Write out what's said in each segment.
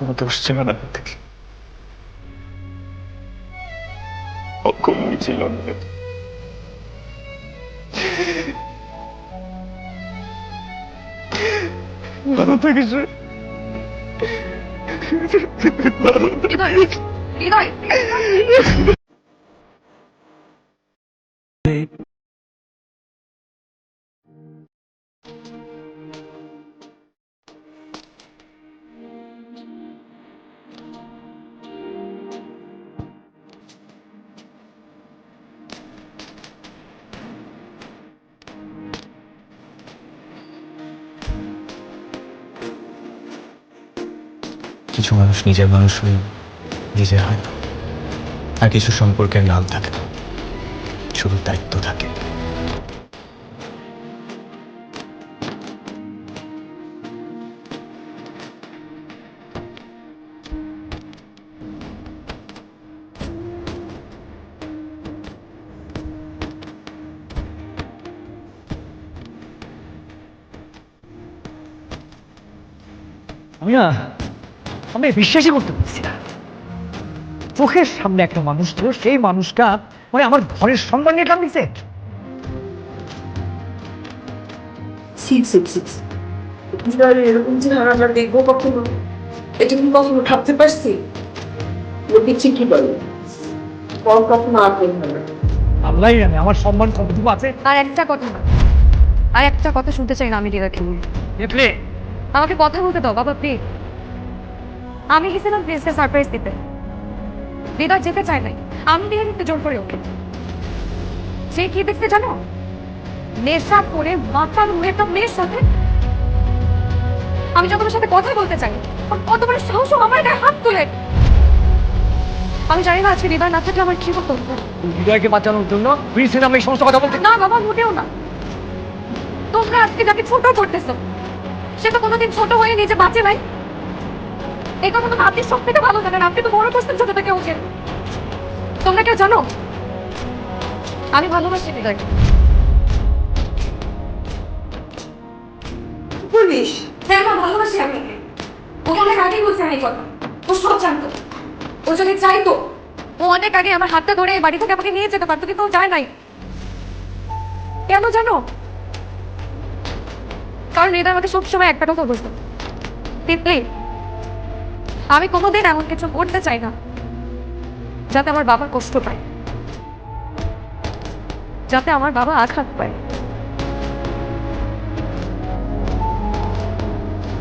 কখনো দোষ ছিল না দেখি, কখনোই ছিল না। ভালো থাকিস রে। ভালো থাকিস। কিছু মানুষ নিজের মানুষ হয়ে নিজের হয় না, আর কিছু সম্পর্কের নাম থাকে না, শুধু দায়িত্ব থাকে। আমি বিশ্বাসই করতে পারছি না, চোখের সামনে একটা মানুষ ছিল, সেই মানুষটা আমার ঘরের সম্মান নিয়ে কান্দিছে। এরকম চেহারা আমরা দেখবো কখনো? এটা কি কখনো ভাবতে পারছি? লোকে ঠিকই বলে পর কখনো আর করবে না। আল্লাহ জানে আমার সম্মান কতটুকু আছে। আর একটা কথা না, আর একটা কথা শুনতে চাই না আমি হৃদয়কে বলি। দেখলে আমাকে কথা বলতে দাও বাবা প্লিজ। আমি গেছিলাম প্রিন্সকে সারপ্রাইজ দিতে, হৃদয় যেতে চায় নাই, আমি দিয়ে দিতে জোর করে ওকে। সে কি দেখতে জানো? নেশা করে মাথার মুখে একটা মেয়ের সাথে। আমি যখন ওর সাথে কথা বলতে চাই ওর কত বড় সাহস ও আমার গায়ে হাত তুলে। আমি জানি না আজকে হৃদয় না থাকলে আমার কি হতো। হৃদয়কে বাঁচানোর জন্য প্রিন্সের নামে এই সমস্ত কথা বলতে। না বাবা মোটেও না। তোমরা আজকে যাকে ছোট করতেছো সে তো কোনোদিন ছোট হয়ে নিজে বাঁচে নাই। এই কথা তো আপনি সব থেকে ভালো জানেন, আপনি তো বড় করছেন ছোট থেকে ওকে। তোমরা কেউ জানো আমি ভালোবাসি হৃদয়কে। বলিস হ্যাঁ মা ভালোবাসি আমি ওকে। ও অনেক আগেই বলছে আমি কথা, ও সব জানতো। ও যদি চাইতো ও অনেক আগে আমার হাতটা ধরে বাড়ি থেকে আমাকে নিয়ে যেতে পারতো, কিন্তু ও যায় নাই। কেন জানো? কারণ হৃদয় আমাকে সবসময় একটা কথা বলতো, তিতলি আমি কোনোদিন এমন কিছু করতে চাই না যাতে আমার বাবা কষ্ট পায়, যাতে আমার বাবা আঘাত পায়।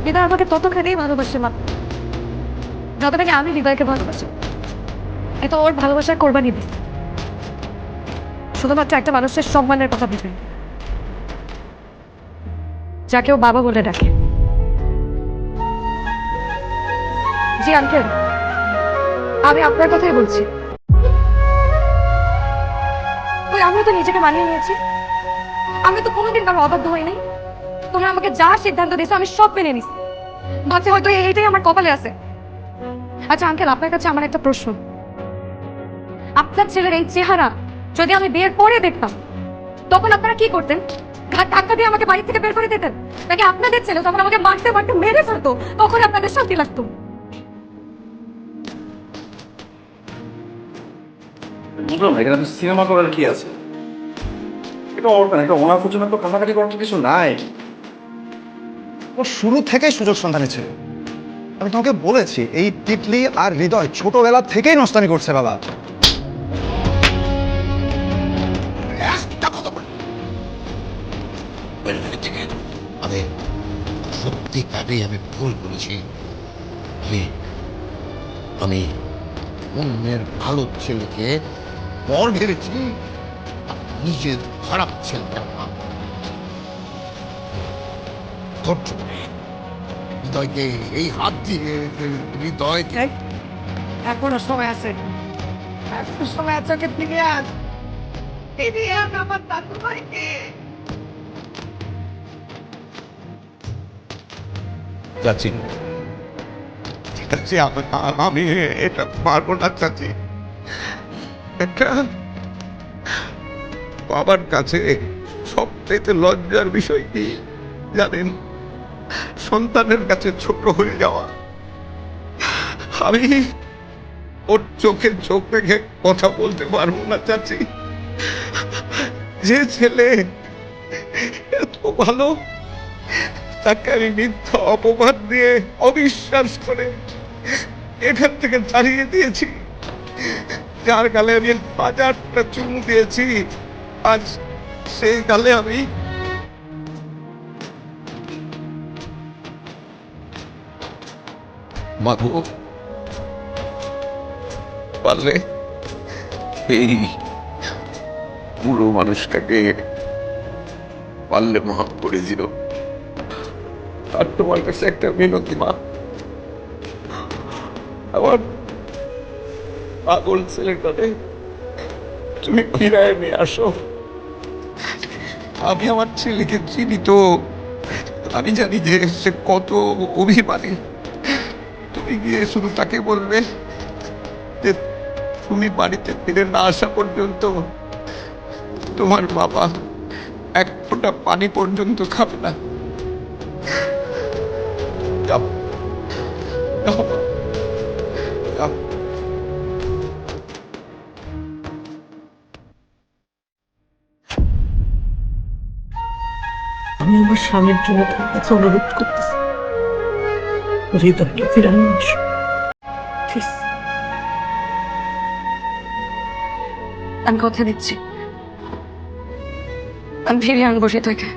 হৃদয় আমাকে ততখানি ভালোবাসে মা, যতটাকে আমি হৃদয়কে ভালোবাসি। এত ওর ভালোবাসার কোরবানি দিই শুধুমাত্র একটা মানুষের সম্মানের কথা ভেবে, যাকে ও বাবা বলে ডাকে। জি আঙ্কেল, আমি আপনার কথাই বলছি। ওই আমরা তো নিজেকে মানিয়ে নিয়েছি, আমি তো কোনোদিন কারো অবাধ্য হই নাই। তোমরা আমাকে যা সিদ্ধান্ত দিয়েছো আমি সব মেনে নিছি, ভাবছি হয়তো এইটাই আমার কপালে আছে। আচ্ছা আঙ্কেল, আপনার কাছে আমার একটা প্রশ্ন। আপনার ছেলের এই চেহারা যদি আমি বিয়ের পরে দেখতাম তখন আপনারা কি করতেন? ঘাট ধাক্কা দিয়ে আমাকে বাড়ি থেকে বের করে দিতেন, নাকি আপনাদের ছেলে তখন আমাকে মারতে মারতে মেরে ফেলতো, তখন আপনাদের শান্তি লাগতো? বুঝলাম না, এখানে তো সিনেমা করার কি আছে? এটা অর্গান, এটা ওনার পর্যন্ত তো কাটাকাটি করার তো কিছু নাই। ও শুরু থেকেই সুযোগ সন্ধানী ছিল। আমি তোমাকে বলেছি এই তিতলি আর হৃদয় ছোটবেলা থেকেই নষ্টামি করছে বাবা। একটা কথা বলি থেকে আমি সত্যিকারেই আমি ভুল করেছি। আমি আমি অন্যের ভালো ছেলেকে বর ভেবেছি, নিজের খারাপ ছেলেকে না। ধৈর্য ধরে হৃদয়কে এই হাত দিয়ে হৃদয় এখনো সময় আছে, এখনো সময় আছে, ওকে ফিরিয়ে আন, ফিরিয়ে আন আমার দাদু ভাইকে। চাচি, চাচি, আমি এটা পারবো না চাচি। এটা বাবার কাছে সবচেয়ে লজ্জার বিষয় কি জানেন? সন্তানের কাছে ছোট হয়ে যাওয়া। আমি ওর চোখে চোখ রেখে কথা বলতে পারবো না চাচি। যে ছেলে এত ভালো, তাকে আমি মিথ্যা অপবাদ দিয়ে অবিশ্বাস করে এখান থেকে তাড়িয়ে দিয়েছি। যার গালে আমি 1000টা চুমু দিয়েছি, আজ সেই গালে আমি মাধব, পারলে এই বুড়ো মানুষটাকে পারলে মাফ করে দিও। আর তোমার কাছে একটা মিনতি মা, আমার পাগল ছেলেটাকে তুমি ফিরায় নিয়ে আসো। আমি আমার ছেলেকে চিনি তো, আমি জানি যে সে কত অভিমানী। তুমি গিয়ে শুধু তাকে বলবে যে তুমি বাড়িতে ফিরে না আসা পর্যন্ত তোমার বাবা এক ফোঁটা পানি পর্যন্ত খাবে না। যাও, যাও, যাও। আমি আমার স্বামীর জন্য তার কাছে অনুরোধ করতেছি, হৃদয়কে ফিরানো আসো। প্লিজ, আমি কথা দিচ্ছি, আমি ফিরিয়ে আনবো হৃদয়কে।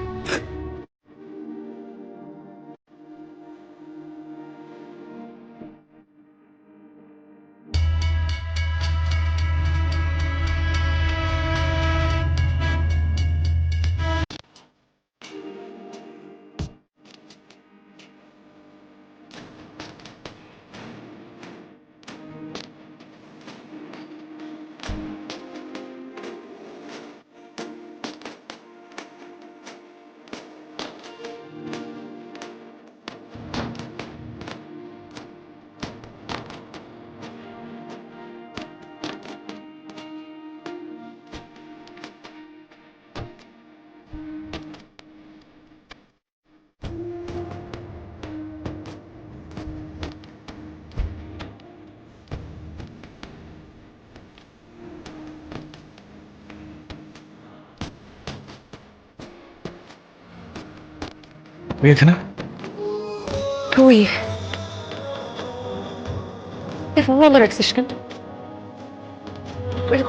তুই এখানে? তুই ফোন বন্ধ রাখছিস কেন?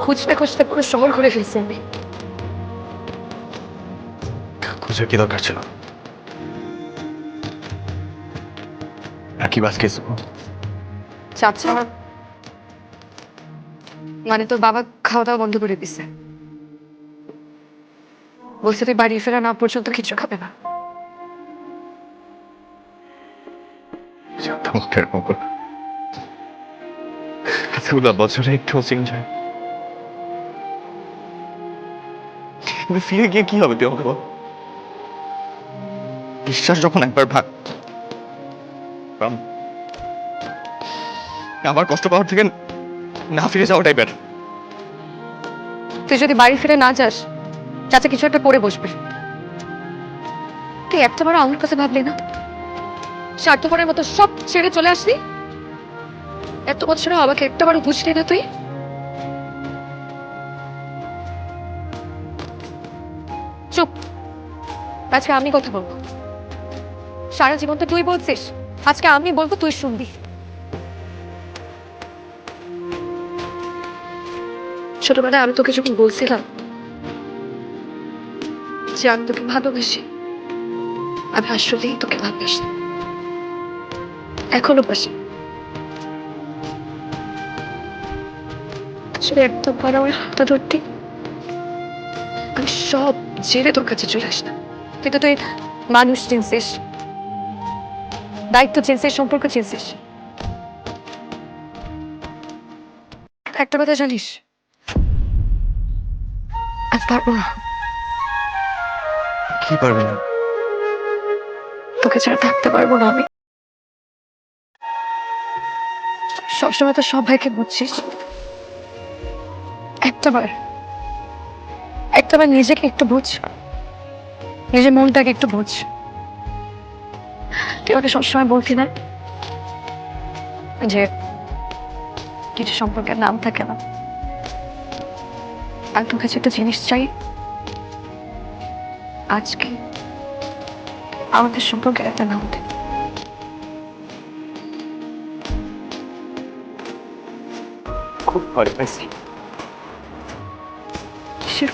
খুঁজতে খুঁজতে পুরো শহর ঘুরে ফেলছি আমি। খুঁজে কি দরকার ছিল? একই বাস কেস। চাচা মানে তোর বাবা খাওয়া দাওয়া বন্ধ করে দিছে, বলছে তুই বাড়ি ফেরা না পর্যন্ত কিছু খাবে না। এতগুলো বছরে একটু চেঞ্জ হয়, কিন্তু ফিরে গিয়ে কি হবে তুই আমাকে বল? বিশ্বাস যখন একবার ভাগ, আমার কষ্ট পাওয়ার থেকে না ফিরে যাওয়াটাই বেটার। তুই যদি বাড়ি ফিরে না যাস, চাচা কিছু একটা করে বসবে। তুই একটা বার আমার কাছে ভাবলি না? স্বার্থপরের মতো সব ছেড়ে চলে আসলি। এত বছরে আমাকে একটা বার বুঝলি না তুই? চুপ, আজকে আমি কথা বলবো। সারা জীবন তো তুই বলছিস, আজকে আমি বলবো, তুই শুনবি। ছোটবেলায় আমি তোকে যখন বলছিলাম যে আমি তোকে ভালোবাসি, আমি আসলেই তোকে ভালোবাসি, এখনো বাসি। আসলে একটা বার আমার হাতটা ধরতি, আমি সব ছেড়ে তোর কাছে চলে আসতাম। কিন্তু তুই মানুষ চিনছিস, দায়িত্ব চিনছিস, সম্পর্ক চিনছিস। একটা কথা জানিস, আমি পারবো না। কি পারবি না? তোকে ছাড়া থাকতে পারবো না আমি। সবসময় তো সব ভাইকে বুঝছিস, একটাবার নিজেকে একটু বুঝ, নিজের মনটাকে একটু বুঝ। তুই ওকে সবসময় বলতি না যে কিছু সম্পর্কের নাম থাকে না। আর তোর কাছে একটা জিনিস চাই, আজকে আমাদের সম্পর্কের একটা নাম দে। খুব ভয় পাইছি। কিসের